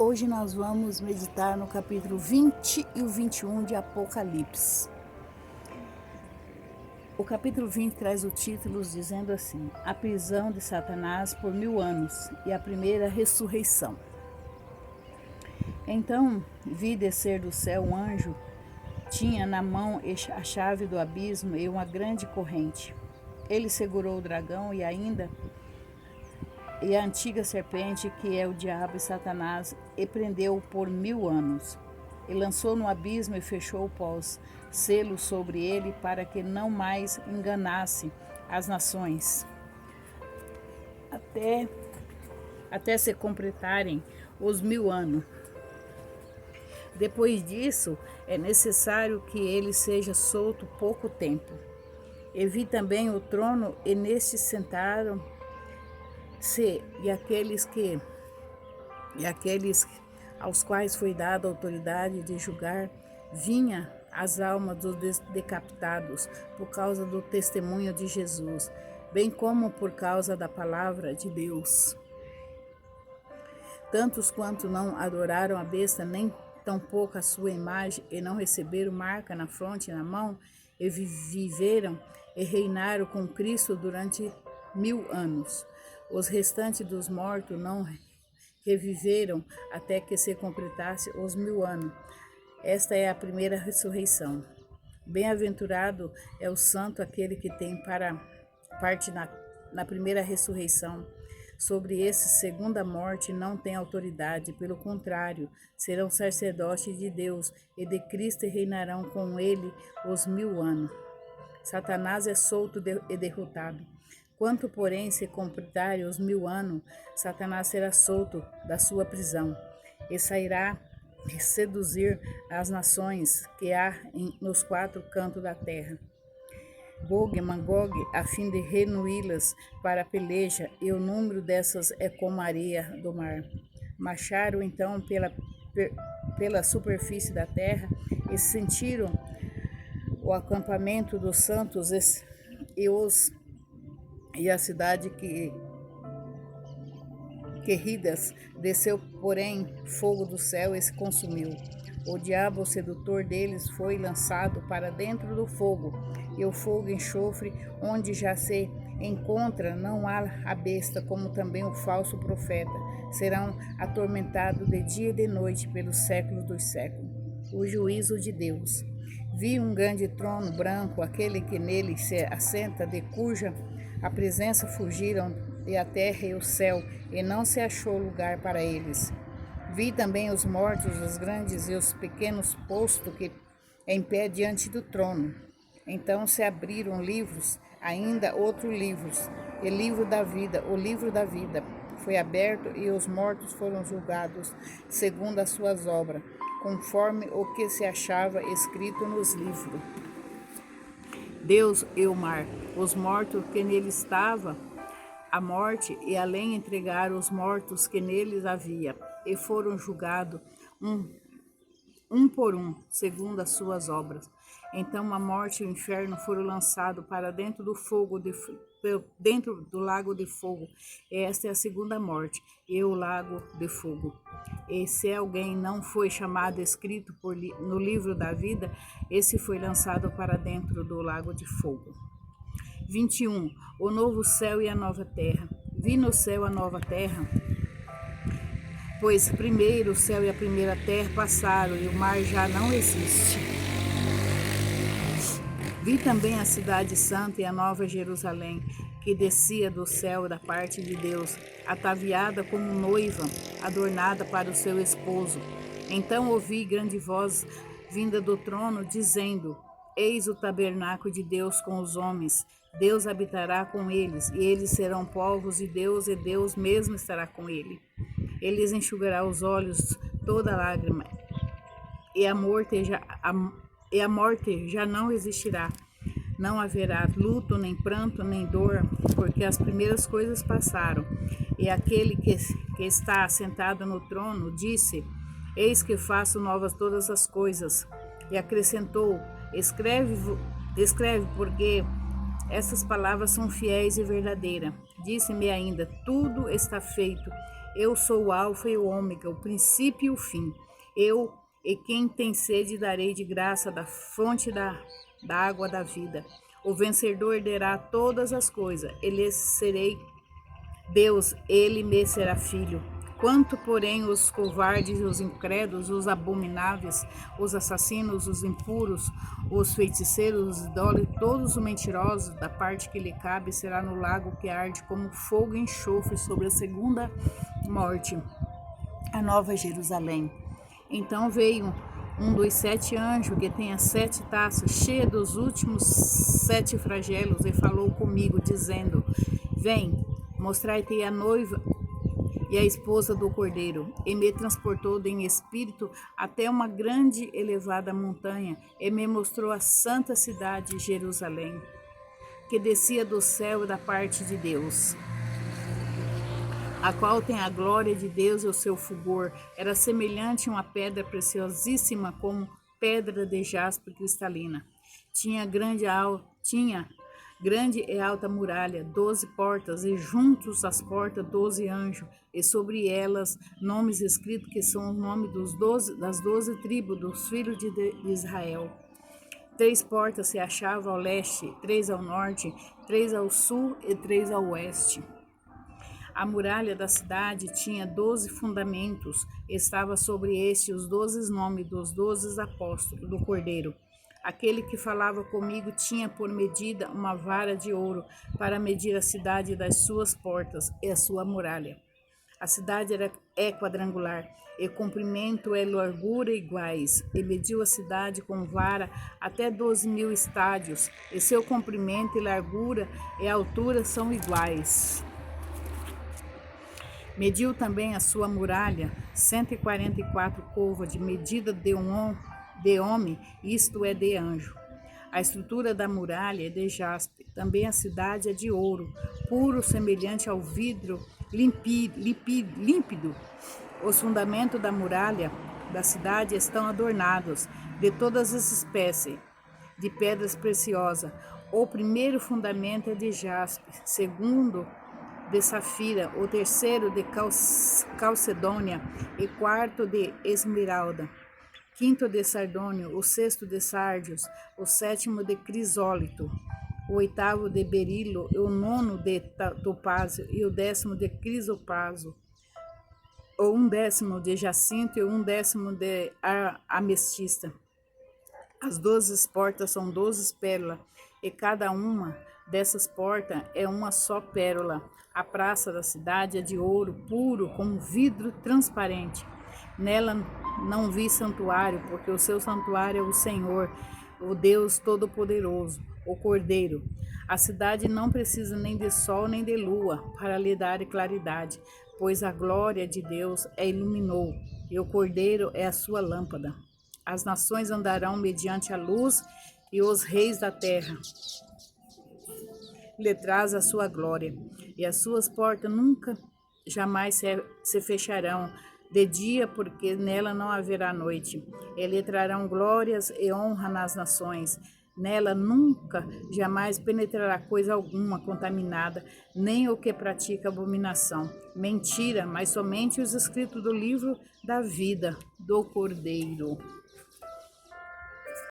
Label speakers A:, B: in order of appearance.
A: Hoje nós vamos meditar no capítulo 20 e o 21 de Apocalipse. O capítulo 20 traz o título dizendo assim: A prisão de Satanás por 1000 anos e a primeira ressurreição. Então vi descer do céu um anjo, tinha na mão a chave do abismo e uma grande corrente. Ele segurou o dragão e a antiga serpente, que é o diabo e Satanás, e prendeu-o por 1000 anos. E lançou no abismo e fechou o pós-selo sobre ele, para que não mais enganasse as nações, até se completarem os 1000 anos. Depois disso, é necessário que ele seja solto pouco tempo. E vi também o trono, e neste sentaram-se e aqueles aos quais foi dada a autoridade de julgar, vinha as almas dos decapitados por causa do testemunho de Jesus, bem como por causa da palavra de Deus. Tantos quanto não adoraram a besta, nem tampouco a sua imagem, e não receberam marca na fronte e na mão, e viveram e reinaram com Cristo durante 1000 anos. Os restantes dos mortos não reviveram até que se completasse os 1000 anos. Esta é a primeira ressurreição. Bem-aventurado é o santo aquele que tem parte na primeira ressurreição. Sobre esse, segunda morte, não tem autoridade, pelo contrário, serão sacerdotes de Deus e de Cristo e reinarão com ele os 1000 anos. Satanás é solto e derrotado. Quanto, porém, se completarem os 1000 anos, Satanás será solto da sua prisão e sairá seduzir as nações que há nos 4 cantos da terra, Gog e Magog, a fim de reuni-las para a peleja, e o número dessas é como a areia do mar. Marcharam então pela superfície da terra e sentiram o acampamento dos santos e a cidade querridas. Desceu, porém, fogo do céu e se consumiu. O diabo, o sedutor deles, foi lançado para dentro do fogo, e o fogo e enxofre, onde já se encontra não há a besta, como também o falso profeta, serão atormentados de dia e de noite pelos séculos dos séculos. O juízo de Deus. Vi um grande trono branco, aquele que nele se assenta, de cuja a presença fugiram e a terra e o céu, e não se achou lugar para eles. Vi também os mortos, os grandes e os pequenos, posto que em pé diante do trono. Então se abriram livros, ainda outros livros, e o livro da vida foi aberto, e os mortos foram julgados segundo as suas obras, conforme o que se achava escrito nos livros. Deus e o mar, os mortos que nele estavam, a morte e além entregaram os mortos que neles havia, e foram julgados um por um, segundo as suas obras. Então a morte e o inferno foram lançados para dentro do dentro do lago de fogo. Esta é a segunda morte, e o lago de fogo. E se alguém não foi chamado escrito no livro da vida, esse foi lançado para dentro do lago de fogo. 21. O novo céu e a nova terra. Vi no céu a nova terra, pois primeiro o céu e a primeira terra passaram, e o mar já não existe. Vi também a cidade santa e a nova Jerusalém, que descia do céu da parte de Deus, ataviada como noiva, adornada para o seu esposo. Então ouvi grande voz vinda do trono, dizendo: Eis o tabernáculo de Deus com os homens. Deus habitará com eles, e eles serão povos, e Deus mesmo estará com ele. Ele lhes enxugará os olhos toda lágrima, e a morte já não existirá. Não haverá luto, nem pranto, nem dor, porque as primeiras coisas passaram. E aquele que está assentado no trono disse: Eis que faço novas todas as coisas. E acrescentou: Escreve, porque essas palavras são fiéis e verdadeiras. Disse-me ainda: Tudo está feito. Eu sou o alfa e o ômega, o princípio e o fim. Eu e quem tem sede darei de graça da fonte da água da vida. O vencedor herderá todas as coisas. Ele serei Deus, ele me será filho. Quanto, porém, os covardes, os incrédulos, os abomináveis, os assassinos, os impuros, os feiticeiros, os idólatras, todos os mentirosos, da parte que lhe cabe, será no lago que arde como fogo e enxofre sobre a segunda morte, a nova Jerusalém. Então veio um dos 7 anjos que tem as 7 taças cheias dos últimos 7 flagelos e falou comigo, dizendo: Vem, mostrai-te a noiva e a esposa do Cordeiro. E me transportou em espírito até uma grande elevada montanha e me mostrou a santa cidade Jerusalém, que descia do céu da parte de Deus, a qual tem a glória de Deus e o seu fulgor. Era semelhante a uma pedra preciosíssima, como pedra de jaspe cristalina. Tinha grande e alta muralha, 12 portas, e juntos às portas 12 anjos, e sobre elas nomes escritos, que são os nomes das 12 tribos dos filhos de Israel. 3 portas se achavam ao leste, 3 ao norte, 3 ao sul e 3 ao oeste. A muralha da cidade tinha 12 fundamentos, estava sobre este os 12 nomes dos 12 apóstolos do Cordeiro. Aquele que falava comigo tinha por medida uma vara de ouro para medir a cidade das suas portas e a sua muralha. A cidade é quadrangular, e comprimento e largura iguais, e mediu a cidade com vara até 12.000 estádios, e seu comprimento e largura e altura são iguais. Mediu também a sua muralha, 144 côvados, de medida de homem, isto é, de anjo. A estrutura da muralha é de jaspe, também a cidade é de ouro, puro, semelhante ao vidro límpido. Os fundamentos da muralha da cidade estão adornados de todas as espécies de pedras preciosas. O primeiro fundamento é de jaspe, segundo de safira, o terceiro de calcedônia, e quarto de esmeralda, quinto de sardônio, o sexto de sárdios, o sétimo de crisólito, o oitavo de berilo, o nono de topázio e o 10º de crisopraso, o 1/10 de jacinto e o 1/10 de ametista. As 12 portas são 12 pérolas, e cada uma dessas portas é uma só pérola. A praça da cidade é de ouro puro, como vidro transparente. Nela não vi santuário, porque o seu santuário é o Senhor, o Deus Todo-Poderoso, o Cordeiro. A cidade não precisa nem de sol nem de lua para lhe dar claridade, pois a glória de Deus a iluminou, e o Cordeiro é a sua lâmpada. As nações andarão mediante a luz, e os reis da terra lhe traz a sua glória, e as suas portas nunca jamais se fecharão de dia, porque nela não haverá noite. Ele trarão glórias e honra nas nações. Nela nunca jamais penetrará coisa alguma contaminada, nem o que pratica abominação. Mentira, mas somente os escritos do livro da vida do Cordeiro.